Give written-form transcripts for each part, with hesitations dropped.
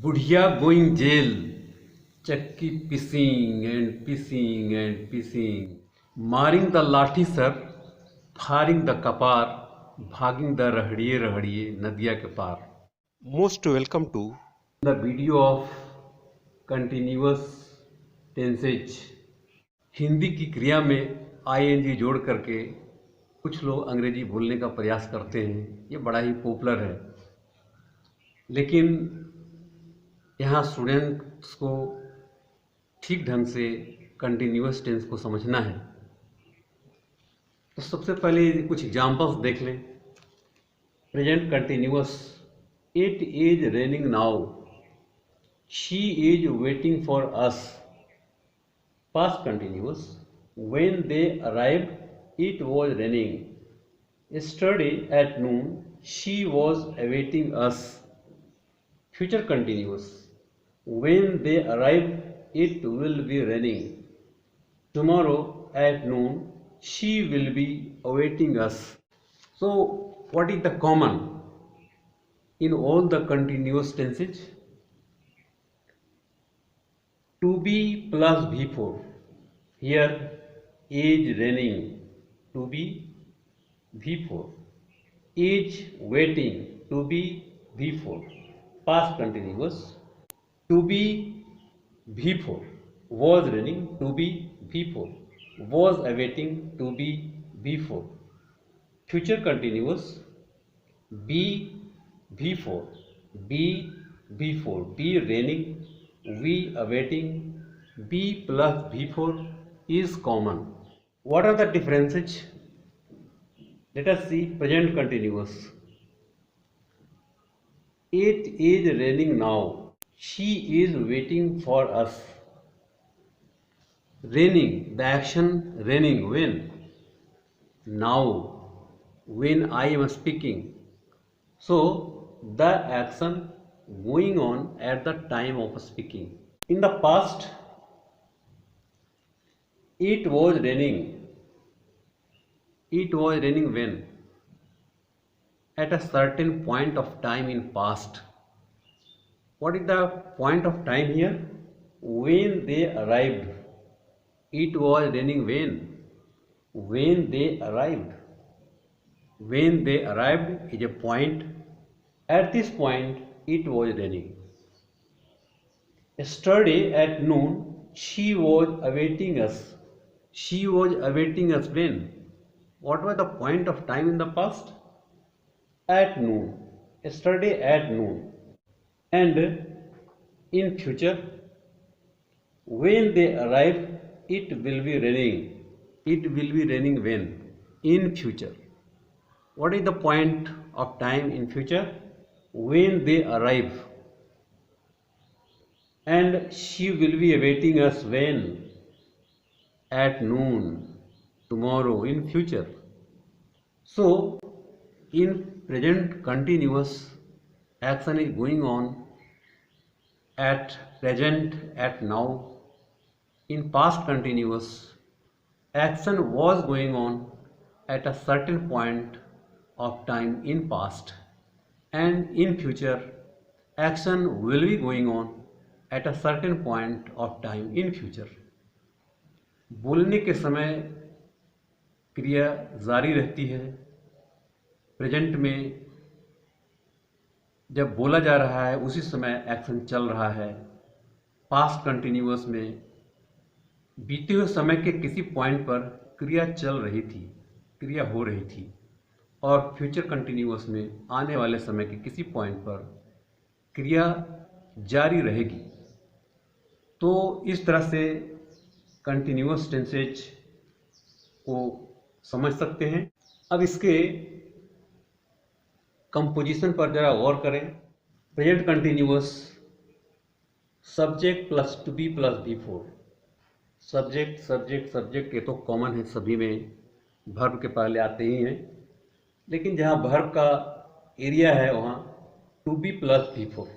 बुढ़िया going jail, चक्की pissing and pissing, Maring the लाठी सर, फारिंग द कपार, भागिंग द रहड़िए रहड़िए नदिया के पार। Most welcome to the video of continuous tenses. Hindi की क्रिया में ing जोड़ करके कुछ लोग अंग्रेजी बोलने का प्रयास करते हैं, ये बड़ा ही पॉपुलर है। लेकिन यहाँ स्टूडेंट्स को ठीक ढंग से कंटिन्यूअस टेंस को समझना है। तो सबसे पहले कुछ एग्जांपल्स देख लें। Present continuous, it is raining now, she is waiting for us. Past continuous, when they arrived it was raining, yesterday at noon she was awaiting us। Future continuous, when they arrive it will be raining, tomorrow at noon she will be awaiting us। So what is the common in all the continuous tenses? To be plus V4, here is raining, to be V4, is waiting, to be V4, past continuous, to be V4, was raining, to be V4, was awaiting, to be V4, future continuous, be V4, be V4, be raining, we awaiting, be plus V4 is common. What are the differences? Let us see present continuous. It is raining now, she is waiting for us। Raining, the action raining, when? Now, when I am speaking, so the action going on at the time of speaking. In the past, it was raining, it was raining when? At a certain point of time in past. What is the point of time here? When they arrived, it was raining when? When they arrived. When they arrived is a point. At this point it was raining. Yesterday at noon she was awaiting us. She was awaiting us when? What was the point of time in the past? At noon. Yesterday at noon. And in future, when they arrive it will be raining. It will be raining when? In future. What is the point of time in future? When they arrive. And she will be awaiting us when? At noon, tomorrow, in future. So in present continuous, action is going on at present, at now. In past continuous, action was going on at a certain point of time in past, and in future action will be going on at a certain point of time in future। बोलने के समय क्रिया जारी रहती है। Present में जब बोला जा रहा है उसी समय एक्शन चल रहा है। पास्ट कंटिन्यूअस में बीते हुए समय के किसी पॉइंट पर क्रिया चल रही थी, क्रिया हो रही थी, और फ्यूचर कंटिन्यूअस में आने वाले समय के किसी पॉइंट पर क्रिया जारी रहेगी। तो इस तरह से कंटिन्यूअस टेंसेज को समझ सकते हैं। अब इसके कंपोजिशन पर जरा गौर करें। Present continuous, subject plus to be plus V4। Subject subject subject ये तो कॉमन है, सभी में वर्ब के पहले आते ही हैं, लेकिन जहाँ वर्ब का एरिया है वहाँ टू बी प्लस V4।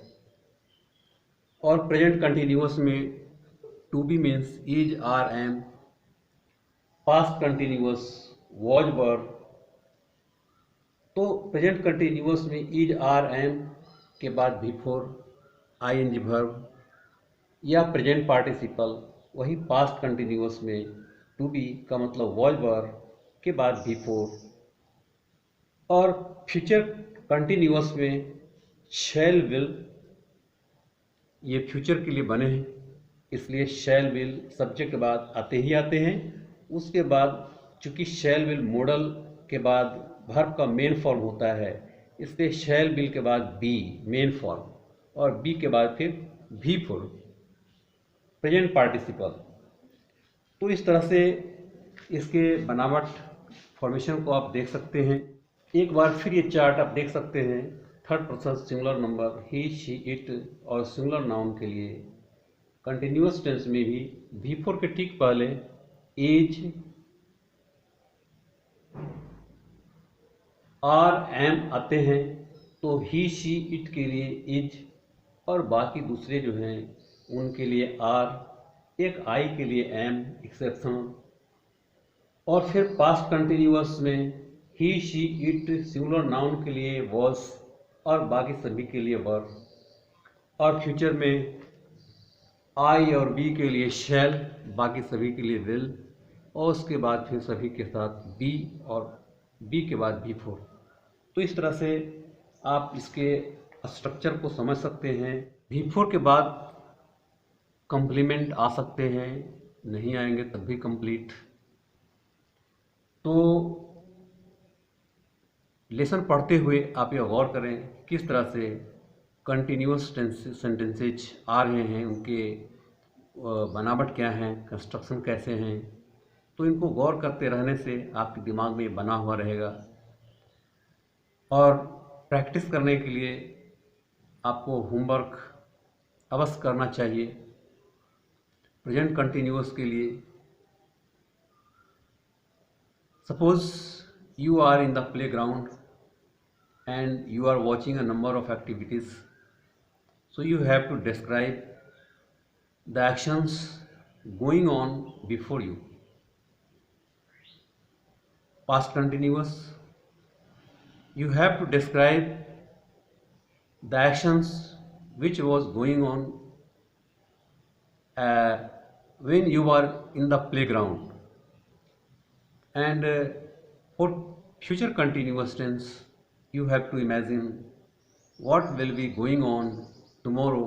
और प्रेजेंट कंटिन्यूअस में to be means is, are, am. Past continuous was, verb. तो प्रेजेंट कंटिन्यूअस में इज, आर, एम के बाद V4 आईएनजी वर्ब या प्रेजेंट पार्टिसिपल, वही पास्ट कंटिन्यूअस में टू बी का मतलब वॉज वर के बाद बिफोर, और फ्यूचर कंटिन्यूअस में शैल विल, ये फ्यूचर के लिए बने हैं इसलिए शैल विल सब्जेक्ट के बाद आते ही आते हैं। उसके बाद चूंकि शैल विल मॉडल के बाद वर्ब का मेन फॉर्म होता है, इसलिए शैल विल के बाद बी मेन फॉर्म, और बी के बाद फिर भी फॉर्म प्रेजेंट पार्टिसिपल। तो इस तरह से इसके बनावट फॉर्मेशन को आप देख सकते हैं। एक बार फिर ये चार्ट आप देख सकते हैं। Third person singular number he she it और सिंगुलर नाउन के लिए कंटिन्यूअस टेंस में भी बिफोर के ठीक पहले एज, आर, एम आते हैं, तो ही शी इट के लिए इज, और बाकी दूसरे जो हैं उनके लिए आर, एक आई के लिए एम एक्सेप्शन, और फिर पास्ट कंटिन्यूअस में ही शी इट सिंगुलर नाउन के लिए वॉज, और बाकी सभी के लिए वर, और फ्यूचर में आई और बी के लिए शैल, बाकी सभी के लिए विल, और उसके बाद फिर सभी के साथ बी, और बी के बाद बी फोर। तो इस तरह से आप इसके स्ट्रक्चर को समझ सकते हैं। बी फोर के बाद कम्प्लीमेंट आ सकते हैं, नहीं आएंगे तब भी कंप्लीट। तो लेसन पढ़ते हुए आप ये गौर करें किस तरह से कंटिन्यूअस सेंटेंसेज आ रहे हैं, उनके बनावट क्या है, कंस्ट्रक्शन कैसे हैं। तो इनको गौर करते रहने से आपके दिमाग में बना हुआ रहेगा, और प्रैक्टिस करने के लिए आपको होमवर्क अवश्य करना चाहिए। प्रेजेंट कंटिन्यूअस के लिए suppose you are in the playground and you are watching a number of activities, so you have to describe the actions going on before you. Past continuous, you have to describe the actions which was going on when you were in the playground, and for future continuous tense you have to imagine what will be going on tomorrow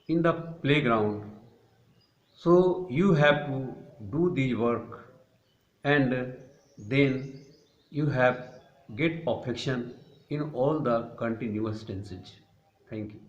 in the playground. So you have to do the work, and then you have get perfection in all the continuous tenses. Thank you.